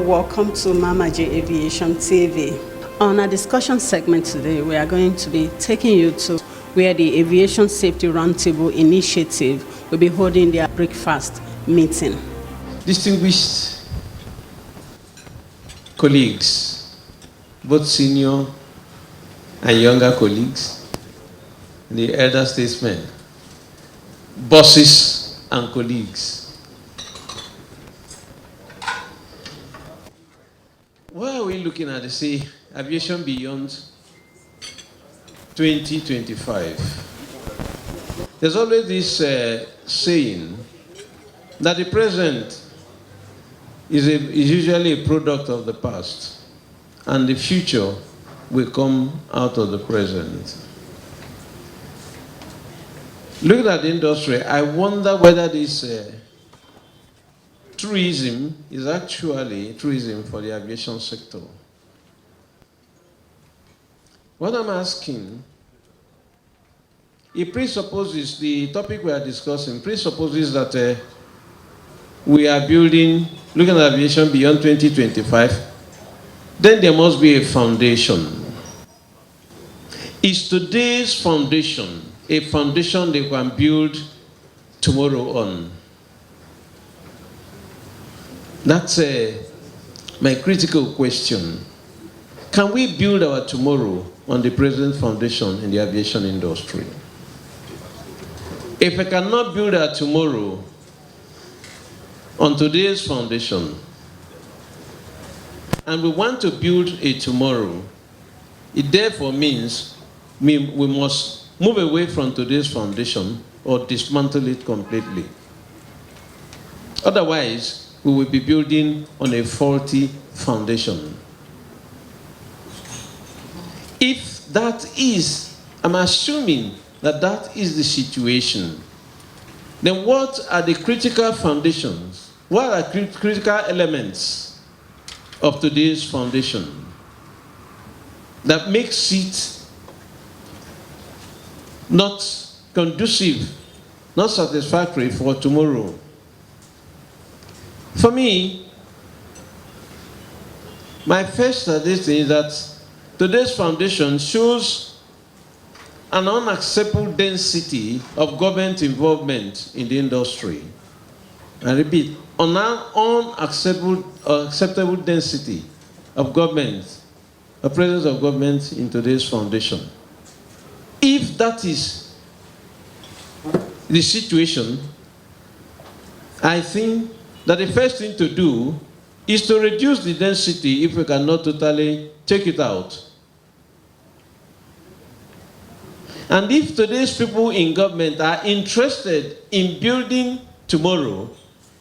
Welcome to Mama J Aviation TV. On our discussion segment today, we are going to be taking you to where the Aviation Safety Roundtable Initiative will be holding their breakfast meeting. Distinguished colleagues, both senior and younger colleagues, the elder statesmen, bosses and colleagues. Why are we looking at the say aviation beyond 2025? There's always this saying that the present is usually a product of the past, and the future will come out of the present. Looking at the industry, I wonder whether this tourism is actually tourism for the aviation sector. What I'm asking, it presupposes, the topic we are discussing presupposes that we are building, looking at aviation beyond 2025, then there must be a foundation. Is today's foundation a foundation they can build tomorrow on? That's my critical question. Can we build our tomorrow on the present foundation in the aviation industry? If we cannot build our tomorrow on today's foundation, and we want to build a tomorrow, it therefore means we must move away from today's foundation or dismantle it completely. Otherwise, we will be building on a faulty foundation. If that is, I'm assuming that that is the situation, then what are the critical foundations? What are critical elements of today's foundation that makes it not conducive, not satisfactory for tomorrow? For me, my first suggestion is that today's foundation shows an unacceptable density of government involvement in the industry. I repeat, an unacceptable density of government, a presence of government in today's foundation. If that is the situation, I think that the first thing to do is to reduce the density if we cannot totally take it out. And if today's people in government are interested in building tomorrow,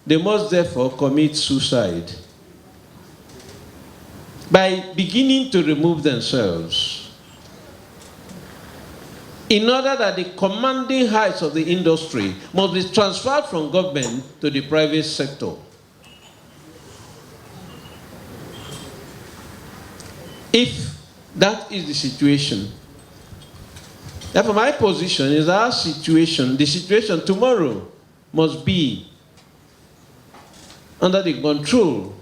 they must therefore commit suicide by beginning to remove themselves, in order that the commanding heights of the industry must be transferred from government to the private sector. If that is the situation, therefore my position is our situation, the situation tomorrow must be under the control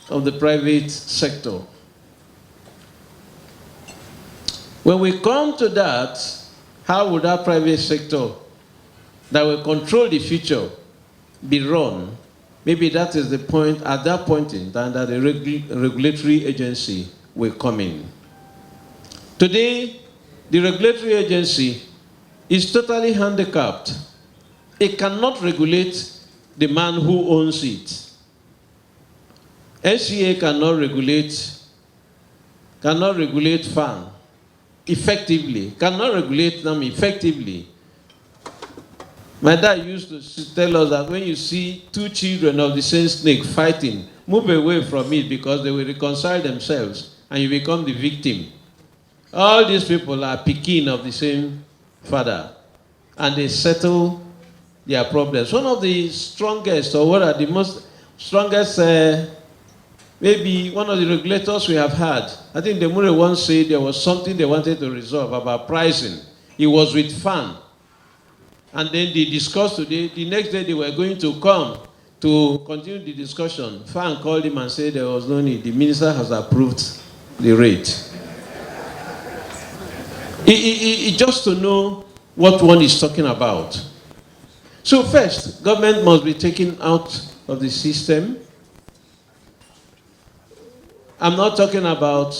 of the private sector. When we come to that, how would our private sector that will control the future be run? Maybe that is the point, at that point in time, that the regulatory agency will come in. Today, the regulatory agency is totally handicapped. It cannot regulate the man who owns it. SCA cannot regulate FAN effectively, cannot regulate them effectively. My dad used to tell us that when you see two children of the same snake fighting, move away from it because they will reconcile themselves and you become the victim. All these people are picking of the same father and they settle their problems. One of the strongest, or what are the most strongest, maybe one of the regulators we have had, I think Demure once said there was something they wanted to resolve about pricing. It was with FAN. And then they discussed today, the next day they were going to come to continue the discussion, Fan called him and said there was no need. The minister has approved the rate. Just to know what one is talking about. So first, government must be taken out of the system. I'm not talking about,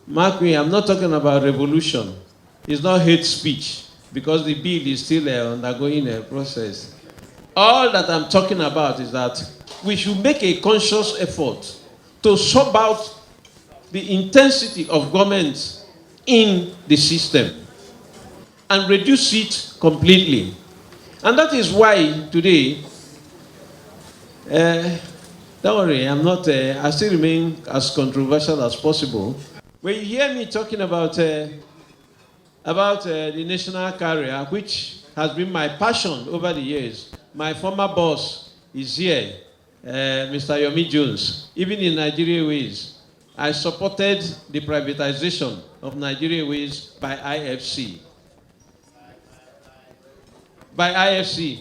mark me, I'm not talking about revolution. It's not hate speech, because the bill is still undergoing a process. All that I'm talking about is that we should make a conscious effort to sub out the intensity of government in the system and reduce it completely. And that is why today, don't worry, I still remain as controversial as possible. When you hear me talking about the national carrier, which has been my passion over the years, my former boss is here, Mr. Yomi Jones. Even in Nigeria Airways, I supported the privatization of Nigeria Airways by IFC. By IFC.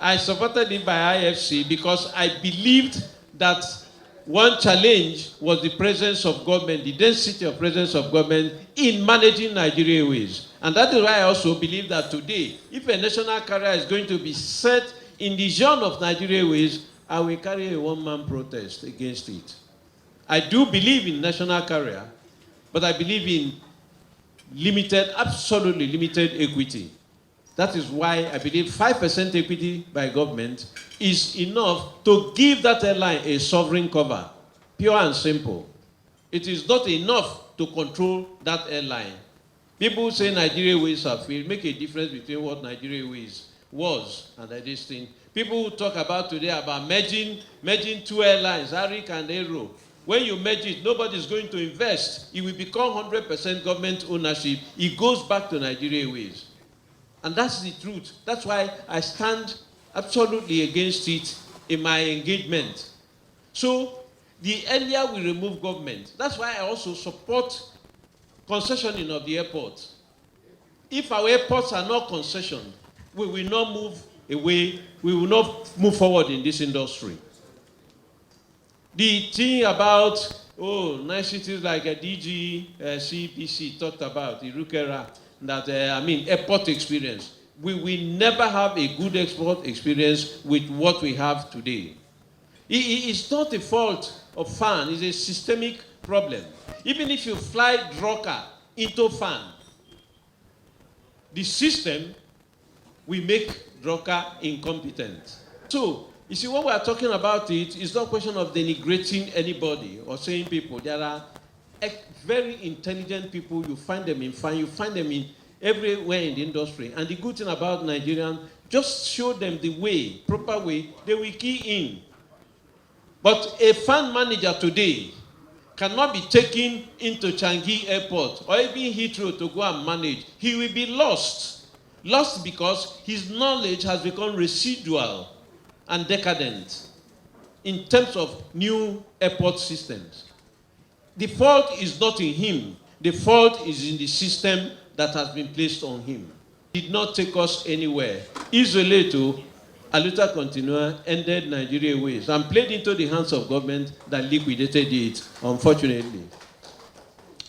I supported it by IFC because I believed that one challenge was the presence of government, the density of presence of government in managing Nigeria Airways. And that is why I also believe that today, if a national carrier is going to be set in the zone of Nigeria Airways, I will carry a one-man protest against it. I do believe in national carrier, but I believe in limited, absolutely limited equity. That is why I believe 5% equity by government is enough to give that airline a sovereign cover. Pure and simple. It is not enough to control that airline. People say Nigeria Airways have failed. Make a difference between what Nigeria Airways was and this thing. People who talk about today about merging two airlines, Arik and Aero. When you merge it, nobody is going to invest. It will become 100% government ownership. It goes back to Nigeria Airways. And that's the truth. That's why I stand absolutely against it in my engagement. So the earlier we remove government, that's why I also support concessioning of the airports. If our airports are not concessioned, we will not move away, we will not move forward in this industry. The thing about, nice cities like DG, CPC talked about, the Rukera, that, airport experience. We will never have a good export experience with what we have today. It's not the fault of FAN, it's a systemic problem. Even if you fly Droka into FAN, the system will make Droka incompetent. So, you see, when we are talking about it's not a question of denigrating anybody or saying people. There are very intelligent people, you find them in FAN, you find them in everywhere in the industry. And the good thing about Nigerians, just show them the way, proper way, they will key in. But a FAN manager today cannot be taken into Changi Airport or even Heathrow to go and manage. He will be lost. Lost because his knowledge has become residual and decadent in terms of new airport systems. The fault is not in him. The fault is in the system that has been placed on him. It did not take us anywhere. Isoleto, Aluta Continua ended Nigeria Airways and played into the hands of government that liquidated it, unfortunately.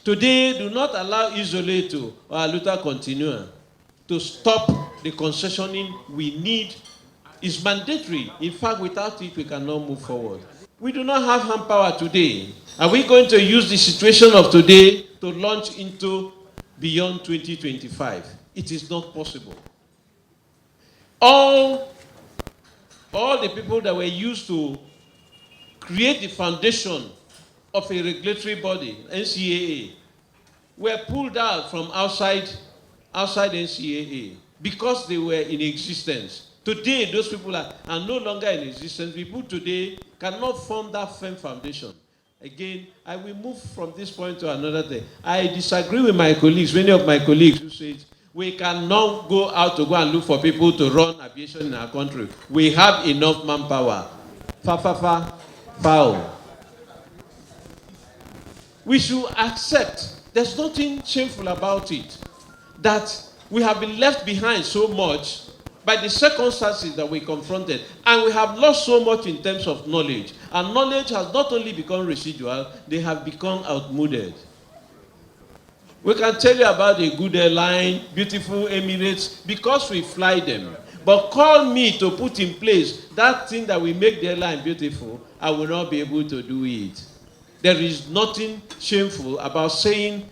Today, do not allow Isoleto or Aluta Continua to stop the concessioning we need. It's mandatory. In fact, without it, we cannot move forward. We do not have hand power today. Are we going to use the situation of today to launch into beyond 2025? It is not possible. All the people that were used to create the foundation of a regulatory body, NCAA, were pulled out from outside NCAA because they were in existence. Today, those people are no longer in existence. People today cannot form that firm foundation. Again, I will move from this point to another thing. I disagree with my colleagues, many of my colleagues who say we cannot go out to go and look for people to run aviation in our country. We have enough manpower. Foul. We should accept, there's nothing shameful about it, that we have been left behind so much by the circumstances that we confronted. And we have lost so much in terms of knowledge. And knowledge has not only become residual, they have become outmoded. We can tell you about a good airline, beautiful Emirates, because we fly them. But call me to put in place that thing that will make the airline beautiful, I will not be able to do it. There is nothing shameful about saying,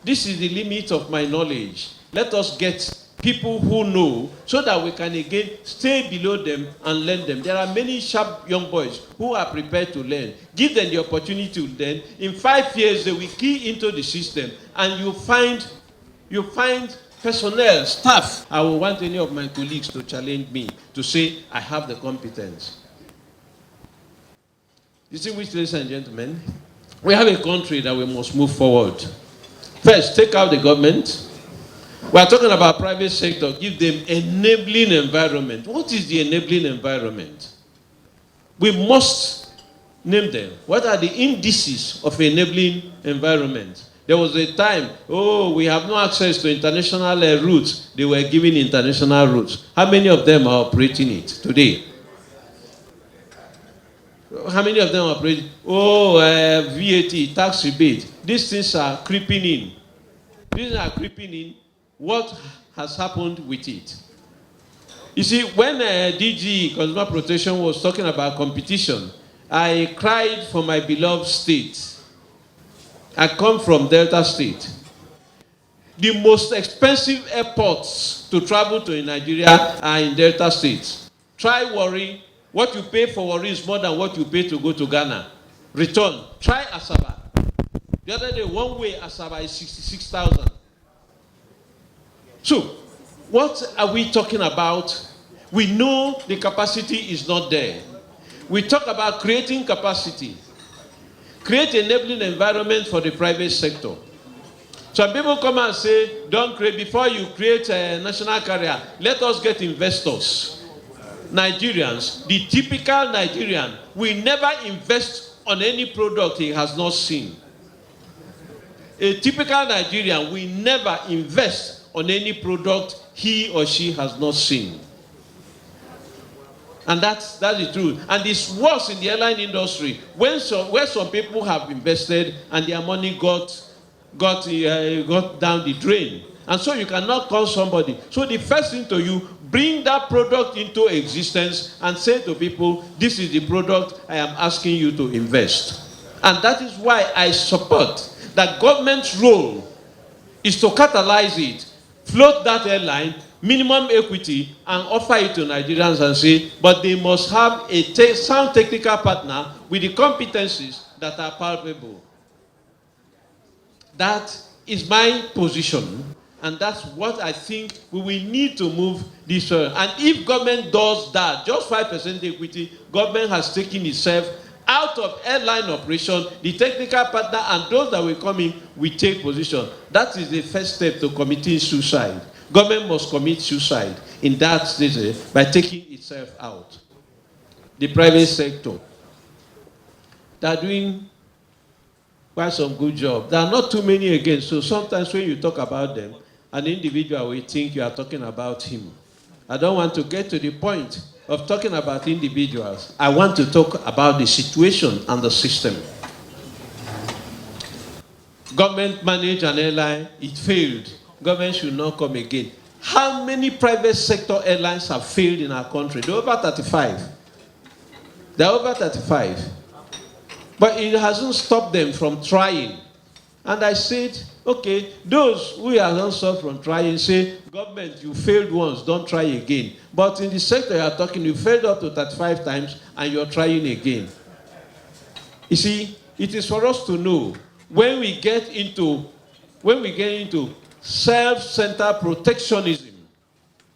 this is the limit of my knowledge. Let us get people who know so that we can again stay below them and learn them. There are many sharp young boys who are prepared to learn. Give them the opportunity to learn. In 5 years, they will key into the system, and you find personnel, staff. I will want any of my colleagues to challenge me to say, I have the competence. You see, which, ladies and gentlemen, we have a country that we must move forward. First, take out the government. We are talking about private sector. Give them enabling environment. What is the enabling environment? We must name them. What are the indices of enabling environment? There was a time, we have no access to international routes. They were giving international routes. How many of them are operating it today? How many of them are operating? VAT, tax rebate. These things are creeping in. These are creeping in. What has happened with it? You see, when DG Consumer Protection was talking about competition, I cried for my beloved state. I come from Delta State. The most expensive airports to travel to in Nigeria are in Delta State. Try Warri. What you pay for Warri is more than what you pay to go to Ghana. Return. Try Asaba. The other day, one way Asaba is 66,000. So, what are we talking about? We know the capacity is not there. We talk about creating capacity. Create enabling environment for the private sector. Some people come and say, don't create, before you create a national carrier, let us get investors. Nigerians, the typical Nigerian, will never invest on any product he has not seen. A typical Nigerian will never invest on any product he or she has not seen. And that's the truth. And it's worse in the airline industry where some people have invested and their money got down the drain. And so you cannot call somebody. So the first thing to you, bring that product into existence and say to people, this is the product I am asking you to invest. And that is why I support that government's role is to catalyze it, float that airline, minimum equity, and offer it to Nigerians and say, but they must have a sound technical partner with the competencies that are palpable. That is my position, and that's what I think we will need to move this way. And if government does that, just 5% equity, government has taken itself out of airline operation. The technical partner and those that will come in will take position. That is the first step to committing suicide. Government must commit suicide in that stage by taking itself out. The private sector, they are doing quite some good job. There are not too many again, so sometimes when you talk about them, an individual will think you are talking about him. I don't want to get to the point of talking about individuals. I want to talk about the situation and the system. Government managed an airline, it failed. Government should not come again. How many private sector airlines have failed in our country? They're over 35. They're over 35. But it hasn't stopped them from trying. And I said, okay, those who have not stopped from trying say, government, you failed once, don't try again. But in the sector you are talking, you failed up to 35 times and you're trying again. You see, it is for us to know when we get into self-centered protectionism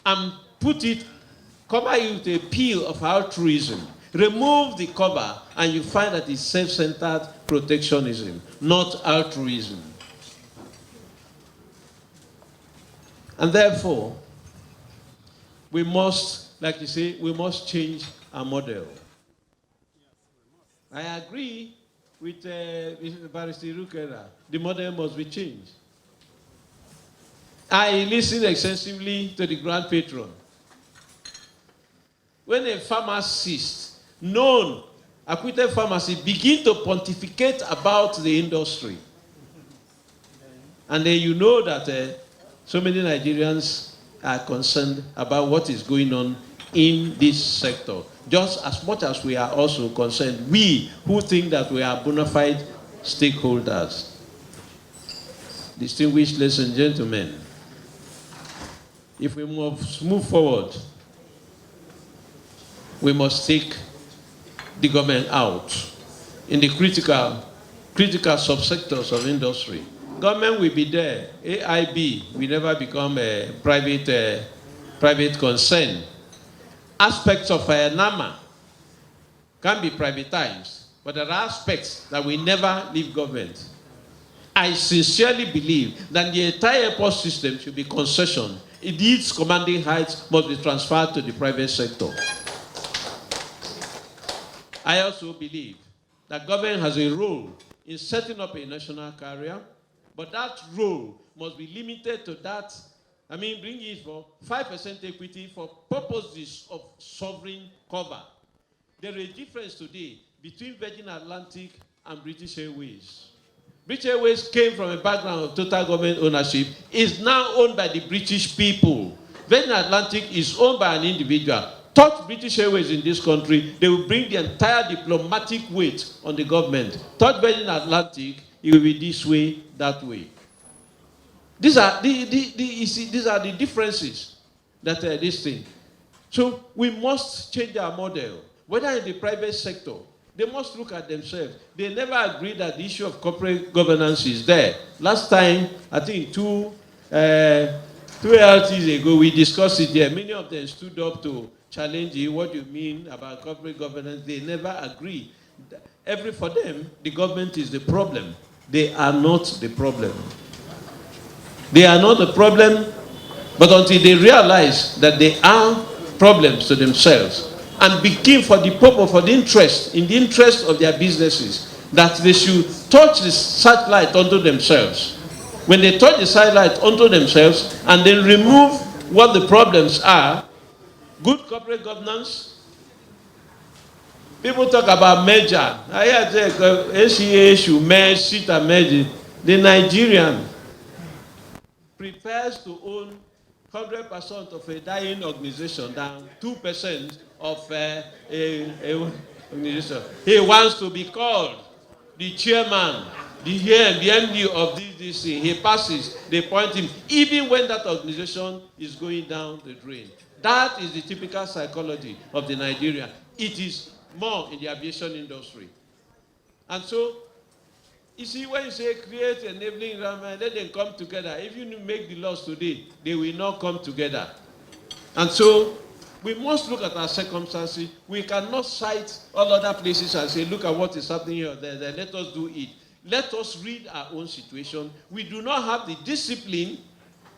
and cover it with a peel of altruism. Remove the cover and you find that it's self-centered protectionism, not altruism. And therefore, we must, like you say, we must change our model. I agree with Barrister Rukera. The model must be changed. I listened extensively to the Grand Patron. when a pharmacist, known, acquitted pharmacist, begin to pontificate about the industry, and then you know that so many Nigerians are concerned about what is going on in this sector, just as much as we are also concerned, we who think that we are bona fide stakeholders. Distinguished ladies and gentlemen, if we move forward, we must take the government out in the critical subsectors of industry. Government will be there. AIB will never become a private concern. Aspects of NAMA can be privatized, but there are aspects that will never leave government. I sincerely believe that the entire airport system should be concession. Its commanding heights must be transferred to the private sector. I also believe that government has a role in setting up a national carrier, but that role must be limited to that. I mean, bring it for 5% equity for purposes of sovereign cover. There is a difference today between Virgin Atlantic and British Airways. British Airways came from a background of total government ownership, is now owned by the British people. Virgin Atlantic is owned by an individual. Touch British Airways in this country, they will bring the entire diplomatic weight on the government. Touch Virgin Atlantic, it will be this way, that way. These are the differences that this thing. So we must change our model, whether in the private sector. They must look at themselves. They never agreed that the issue of corporate governance is there. Last time, I think two LTs ago, we discussed it here. Many of them stood up to challenge you. What do you mean about corporate governance? They never agree. For them, the government is the problem. They are not the problem. They are not the problem, but until they realize that they are problems to themselves, and begin for the purpose, for the interest, in the interest of their businesses, that they should touch the satellite onto themselves. When they touch the satellite onto themselves and then remove what the problems are, good corporate governance. People talk about merger. I hear ACA should merge, sit and merge. The Nigerian prefers to own 100% of a dying organization than 2% of a organization. He wants to be called the chairman, the MD of this thing. He passes, they point him, even when that organization is going down the drain. That is the typical psychology of the Nigerian. It is more in the aviation industry. And so, you see, when you say create enabling environment, let them come together. If you make the laws today, they will not come together. And so, we must look at our circumstances. We cannot cite all other places and say, look at what is happening here or there. Let us do it. Let us read our own situation. We do not have the discipline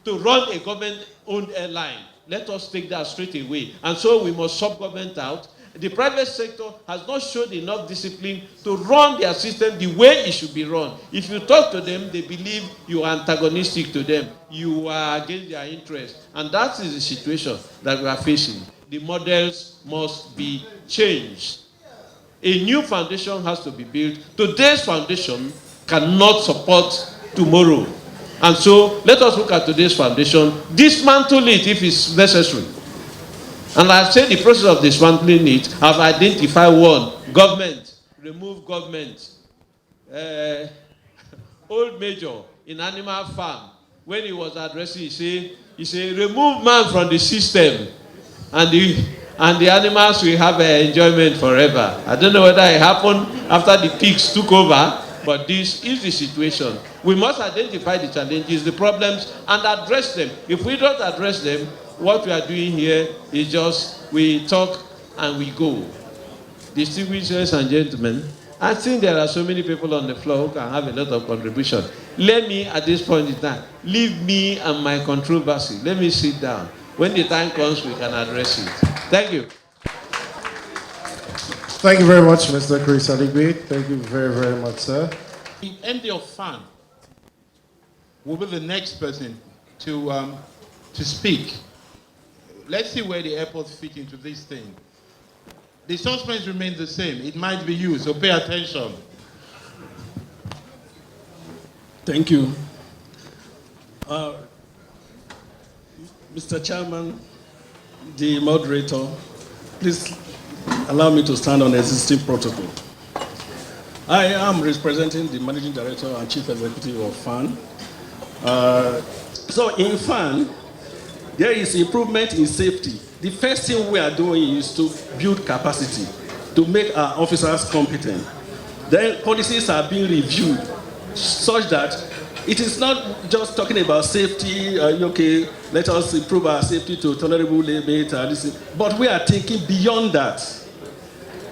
to run a government-owned airline. Let us take that straight away. And so we must sub-government out. The private sector has not shown enough discipline to run their system the way it should be run. If you talk to them, they believe you are antagonistic to them. You are against their interests. And that is the situation that we are facing. The models must be changed. A new foundation has to be built. Today's foundation cannot support tomorrow. And so let us look at today's foundation, dismantle it if it's necessary. And I've said the process of dismantling it, I've identified one, government, remove government. Old Major in Animal Farm, when he was addressing, he said, remove man from the system, and the animals will have enjoyment forever. I don't know whether it happened after the pigs took over, but this is the situation. We must identify the challenges, the problems, and address them. If we don't address them, what we are doing here is just we talk and we go. Distinguished ladies and gentlemen, I think there are so many people on the floor who can have a lot of contribution. Let me, at this point in time, leave me and my controversy. Let me sit down. When the time comes, we can address it. Thank you. Thank you very much, Mr. Chris Aligwe. Thank you very, very much, sir. The MD of FAN will be the next person to speak. Let's see where the airports fit into this thing. The suspense remains the same. It might be you, so pay attention. Thank you. Mr. Chairman, the moderator, please allow me to stand on existing protocol. I am representing the Managing Director and Chief Executive of FAN. So in FAN, there is improvement in safety. The first thing we are doing is to build capacity, to make our officers competent. Then policies are being reviewed such that it is not just talking about safety, okay, let us improve our safety to tolerable limit, but we are thinking beyond that,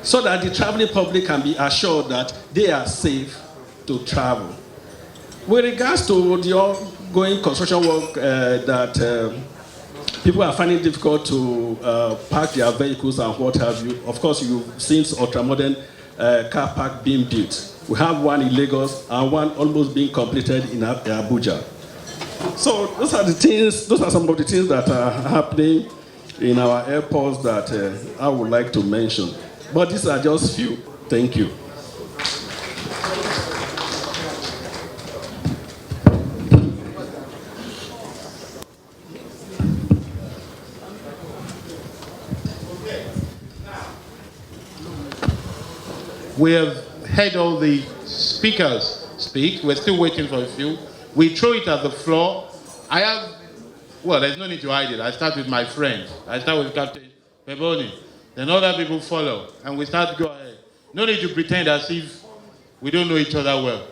so that the traveling public can be assured that they are safe to travel. With regards to the ongoing construction work that people are finding difficult to park their vehicles and what have you, of course you've seen ultramodern car park being built. We have one in Lagos and one almost being completed in Abuja. So those are some of the things that are happening in our airports that I would like to mention. But these are just few. Thank you. We have heard all the speakers speak. We're still waiting for a few. We throw it at the floor. Well, there's no need to hide it. I start with my friend. I start with Captain Peboni. Then other people follow. And we start to go ahead. No need to pretend as if we don't know each other well.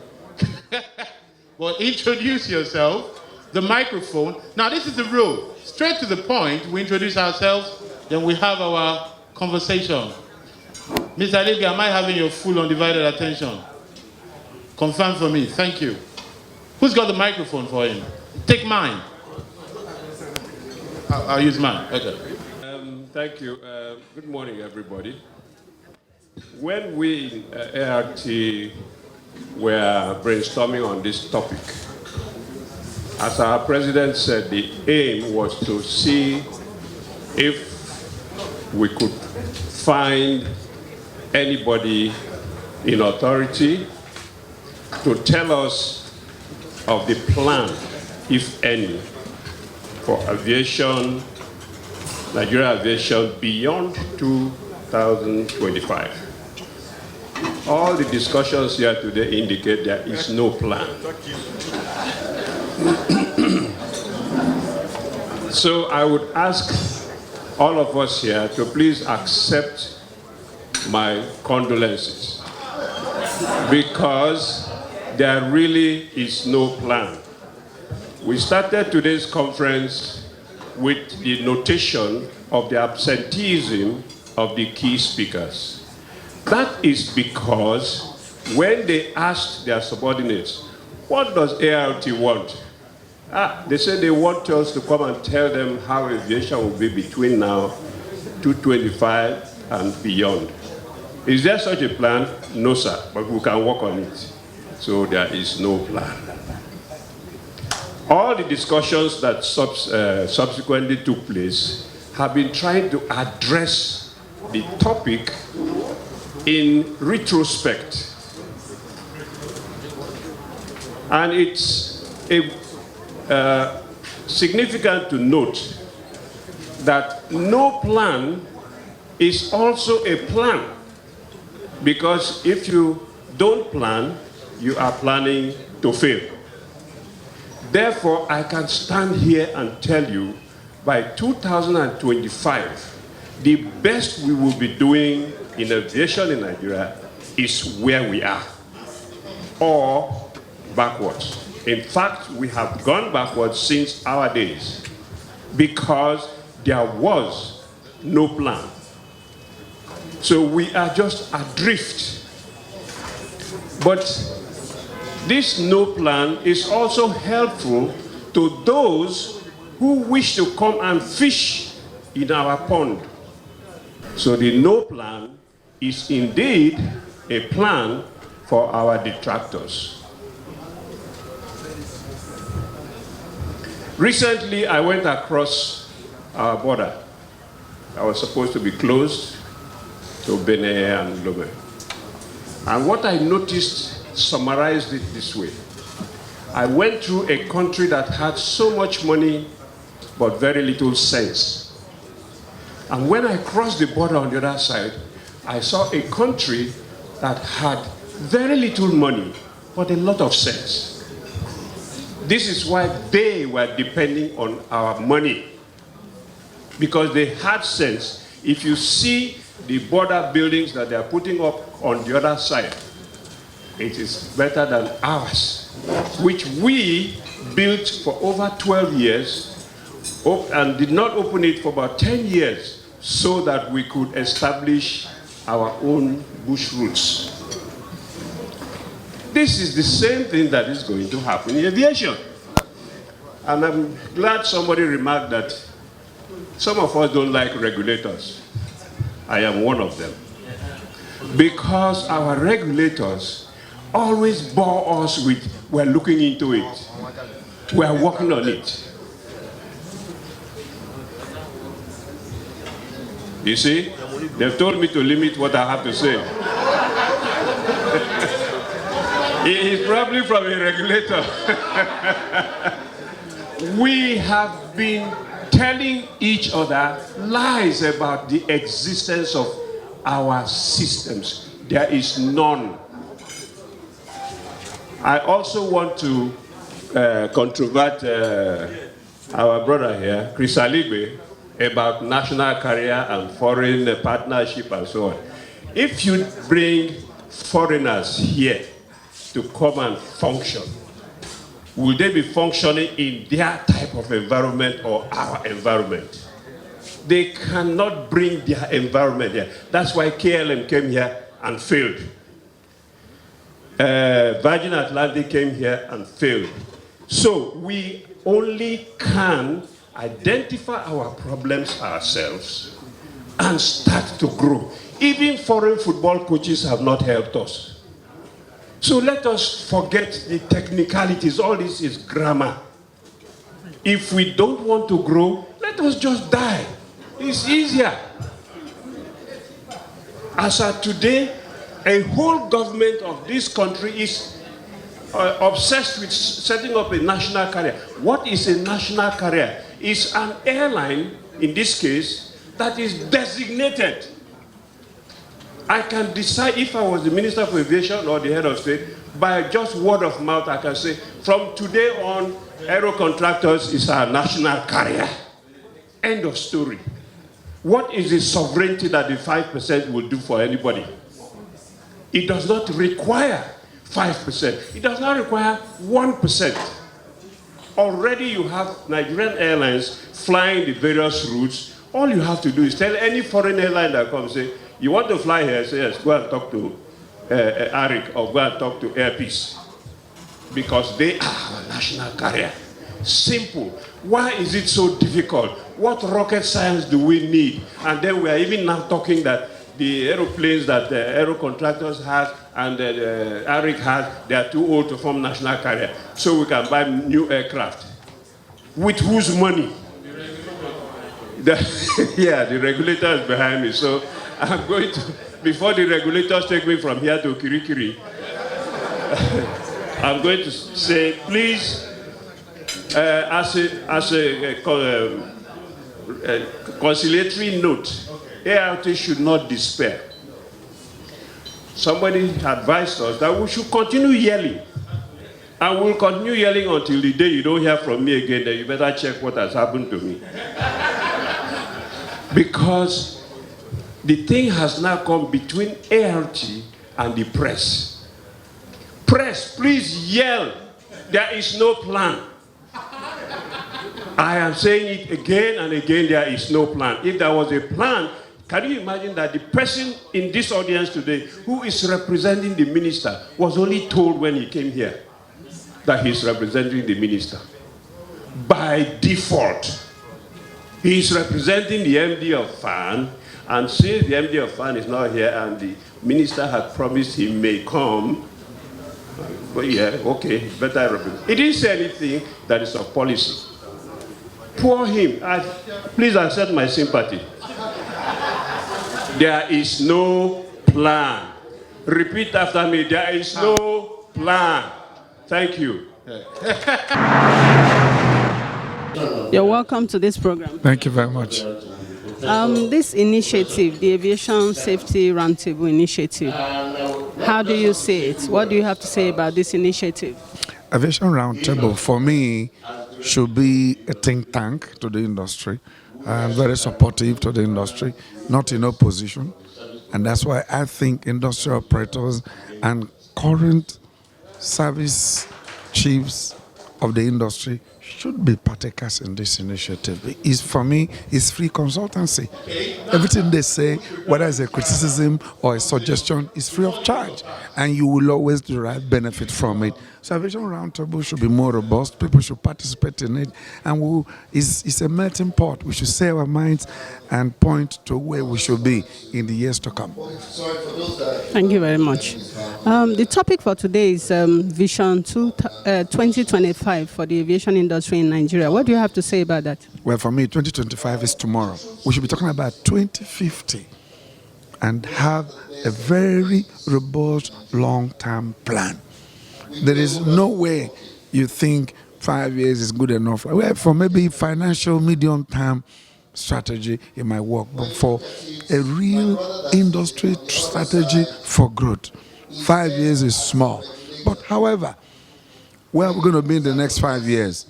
But introduce yourself, the microphone. Now, this is the rule. Straight to the point, we introduce ourselves, then we have our conversation. Mr. Alege, am I having your full undivided attention? Confirm for me. Thank you. Who's got the microphone for him? Take mine. I'll use mine. Okay. Thank you. Good morning, everybody. When we in ART were brainstorming on this topic, as our president said, the aim was to see if we could find anybody in authority to tell us of the plan, if any, for aviation, Nigeria aviation beyond 2025. All the discussions here today indicate there is no plan. So I would ask all of us here to please accept my condolences, because there really is no plan. We started today's conference with the notation of the absenteeism of the key speakers. That is because when they asked their subordinates, what does ART want? They said they want us to come and tell them how aviation will be between now, 2025 and beyond. Is there such a plan? No, sir, but we can work on it. So there is no plan. All the discussions that subsequently took place have been trying to address the topic in retrospect. And it's significant to note that no plan is also a plan. Because if you don't plan, you are planning to fail. Therefore, I can stand here and tell you, by 2025, the best we will be doing in aviation in Nigeria is where we are, or backwards. In fact, we have gone backwards since our days, because there was no plan. So we are just adrift. But this no plan is also helpful to those who wish to come and fish in our pond. So the no plan is indeed a plan for our detractors. Recently, I went across our border. I was supposed to be closed. to Benin and Lomé. And what I noticed summarized it this way. I went through a country that had so much money but very little sense. And when I crossed the border on the other side, I saw a country that had very little money but a lot of sense. This is why they were depending on our money, because they had sense. If you see the border buildings that they are putting up on the other side, it is better than ours, which we built for over 12 years and did not open it for about 10 years so that we could establish our own bush roots. This is the same thing that is going to happen in aviation. And I'm glad somebody remarked that some of us don't like regulators. I am one of them. Because our regulators always bore us with, we're looking into it, we're working on it. You see, they've told me to limit what I have to say. It's probably from a regulator. We have been telling each other lies about the existence of our systems. There is none. I also want to controvert our brother here, Chris Aligbe, about national carrier and foreign partnership and so on. If you bring foreigners here to come and function, will they be functioning in their type of environment or our environment? They cannot bring their environment here. That's why KLM came here and failed. Virgin Atlantic came here and failed. So we only can identify our problems ourselves and start to grow. Even foreign football coaches have not helped us. So let us forget the technicalities. All this is grammar. If we don't want to grow, let us just die. It's easier. As of today, a whole government of this country is obsessed with setting up a national carrier. What is a national carrier? It's an airline, in this case, that is designated. I can decide, if I was the Minister for Aviation or the head of state, by just word of mouth, I can say, from today on, Aero Contractors is our national carrier. End of story. What is the sovereignty that the 5% will do for anybody? It does not require 5%. It does not require 1%. Already you have Nigerian Airlines flying the various routes. All you have to do is tell any foreign airline that comes, say, you want to fly here, say yes, go and talk to Arik or go and talk to Air Peace. Because they are our national carrier. Simple. Why is it so difficult? What rocket science do we need? And then we are even now talking that the aeroplanes that the Aero Contractors has and Arik has, they are too old to form national carrier. So we can buy new aircraft. With whose money? Yeah, the regulator is behind me. So I'm going to, before the regulators take me from here to Kirikiri, I'm going to say, please, as a conciliatory note, ART should not despair. Somebody advised us that we should continue yelling. And we'll continue yelling until the day you don't hear from me again, then you better check what has happened to me. Because the thing has now come between ART and the press. Press, please yell. There is no plan. I am saying it again and again, there is no plan. If there was a plan, can you imagine that the person in this audience today who is representing the minister was only told when he came here that he's representing the minister? By default, he is representing the MD of FAN, and since the MD of FAN is not here and the minister had promised he may come, but yeah, okay, better represent. He didn't say anything that is of policy. Poor him. Please accept my sympathy. There is no plan. Repeat after me. There is no plan. Thank you. You're welcome to this program. Thank you very much. This initiative, the Aviation Safety Roundtable initiative, how do you see it? What do you have to say about this initiative? Aviation Roundtable, for me, should be a think tank to the industry, very supportive to the industry, not in opposition. And that's why I think industry operators and current service chiefs of the industry should be partakers in this initiative. For me, it's free consultancy. Everything they say, whether it's a criticism or a suggestion, is free of charge, and you will always derive benefit from it. So Aviation Roundtable should be more robust. People should participate in it, and it's a melting pot. We should say our minds and point to where we should be in the years to come. Thank you very much. The topic for today is Vision 2025 for the aviation industry in Nigeria. What do you have to say about that? Well, for me, 2025 is tomorrow. We should be talking about 2050 and have a very robust long-term plan. There is no way you think 5 years is good enough. Well, for maybe financial medium-term strategy, it might work. But for a real industry strategy for growth, 5 years is small. But however, where we're going to be in the next 5 years,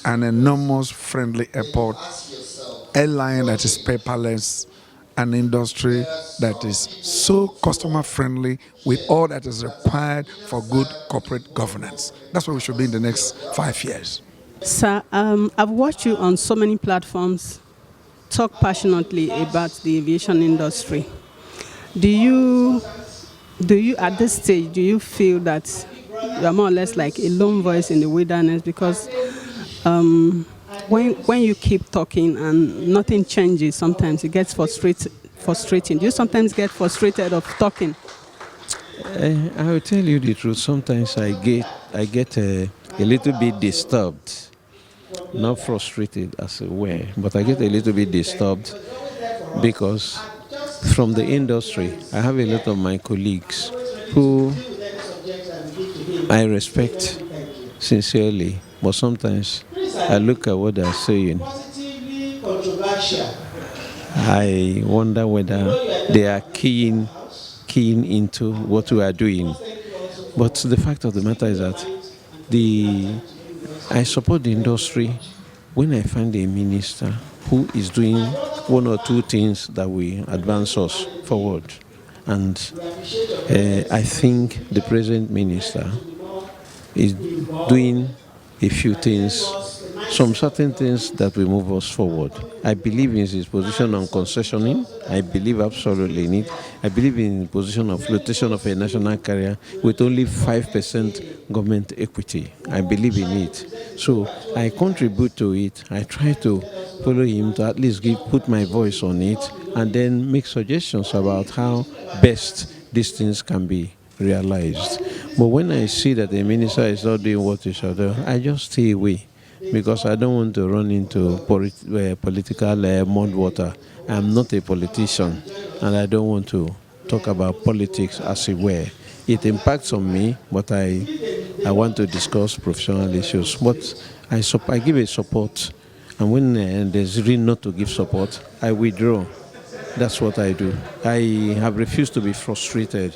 an enormous friendly airport, airline that is paperless, an industry that is so customer friendly with all that is required for good corporate governance. That's where we should be in the next 5 years. Sir, I've watched you on so many platforms talk passionately about the aviation industry. Do you at this stage, do you feel that you are more or less like a lone voice in the wilderness? Because when you keep talking and nothing changes, sometimes it gets frustrating. Do you sometimes get frustrated of talking? I will tell you the truth. Sometimes I get a little bit disturbed, not frustrated as it were, but I get a little bit disturbed because from the industry, I have a lot of my colleagues who I respect sincerely, but sometimes I look at what they're saying. I wonder whether they are keen into what we are doing. But the fact of the matter is that I support the industry when I find a minister who is doing one or two things that will advance us forward. And I think the present minister is doing a few things, some certain things that will move us forward. I believe in his position on concessioning. I believe absolutely in it. I believe in the position of flotation of a national carrier with only 5% government equity. I believe in it. So I contribute to it. I try to follow him to at least put my voice on it and then make suggestions about how best these things can be realized. But when I see that the minister is not doing what he should do, I just stay away because I don't want to run into political mud water. I'm not a politician and I don't want to talk about politics as it were. It impacts on me, but I want to discuss professional issues. But I give a support, and when there's really not to give support, I withdraw. That's what I do. I have refused to be frustrated.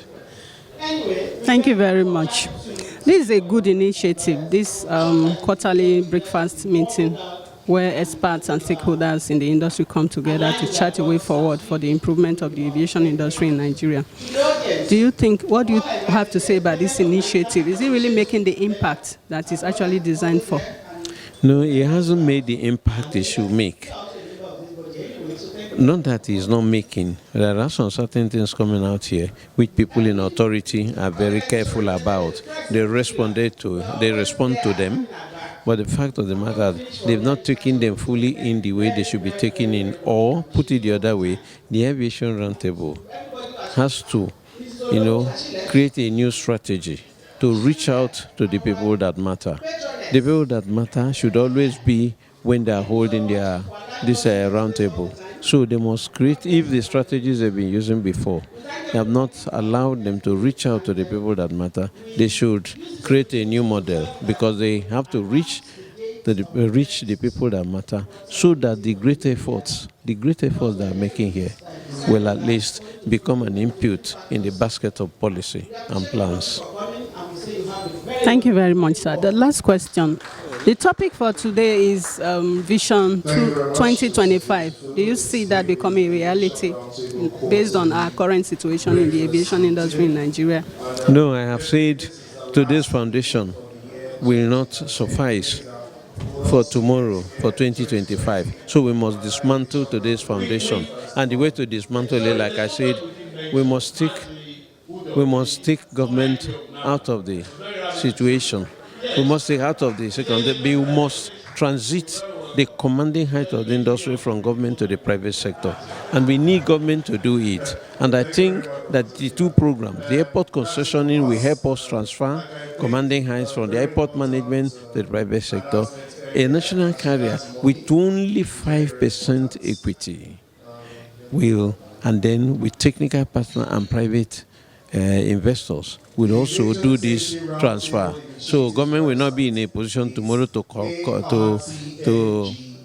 Thank you very much. This is a good initiative, this quarterly breakfast meeting where experts and stakeholders in the industry come together to chart a way forward for the improvement of the aviation industry in Nigeria. What do you have to say about this initiative? Is it really making the impact that it's actually designed for? No, it hasn't made the impact it should make. Not that it's not making. There are some certain things coming out here which people in authority are very careful about. They respond to them, but the fact of the matter, they've not taken them fully in the way they should be taken in, or put it the other way, the Aviation Roundtable has to, create a new strategy to reach out to the people that matter. The people that matter should always be when they are holding this roundtable. So they must create, if the strategies they've been using before have not allowed them to reach out to the people that matter, they should create a new model, because they have to reach the people that matter, so that the great efforts that they are making here will at least become an input in the basket of policy and plans. Thank you very much, sir. The last question. The topic for today is Vision 2025. Do you see that becoming a reality based on our current situation in the aviation industry in Nigeria? No, I have said today's foundation will not suffice for tomorrow, for 2025. So we must dismantle today's foundation. And the way to dismantle it, like I said, we must take government out of the situation. We must take out of the second. We must transit the commanding height of the industry from government to the private sector. And we need government to do it. And I think that the two programs, the airport concessioning, will help us transfer commanding heights from the airport management to the private sector. A national carrier with only 5% equity will, and then with technical partner and private investors, will also do this transfer. So government will not be in a position tomorrow to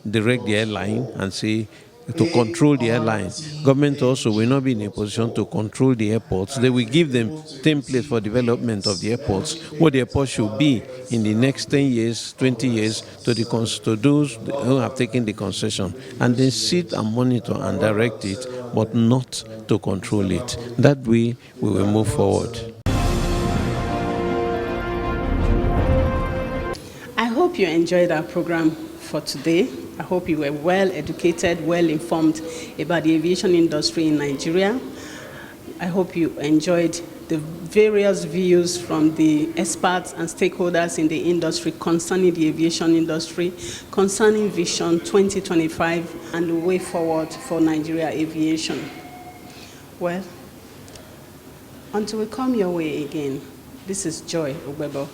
direct the airline and say, to control the airline. Government also will not be in a position to control the airports. They will give them templates for development of the airports, what the airport should be in the next 10 years, 20 years, to those who have taken the concession, and then sit and monitor and direct it, but not to control it. That way, we will move forward. I hope you enjoyed our program for today. I hope you were well educated, well informed about the aviation industry in Nigeria. I hope you enjoyed the various views from the experts and stakeholders in the industry concerning the aviation industry, concerning Vision 2025 and the way forward for Nigeria aviation. Well, until we come your way again, this is Joy Ogbebo.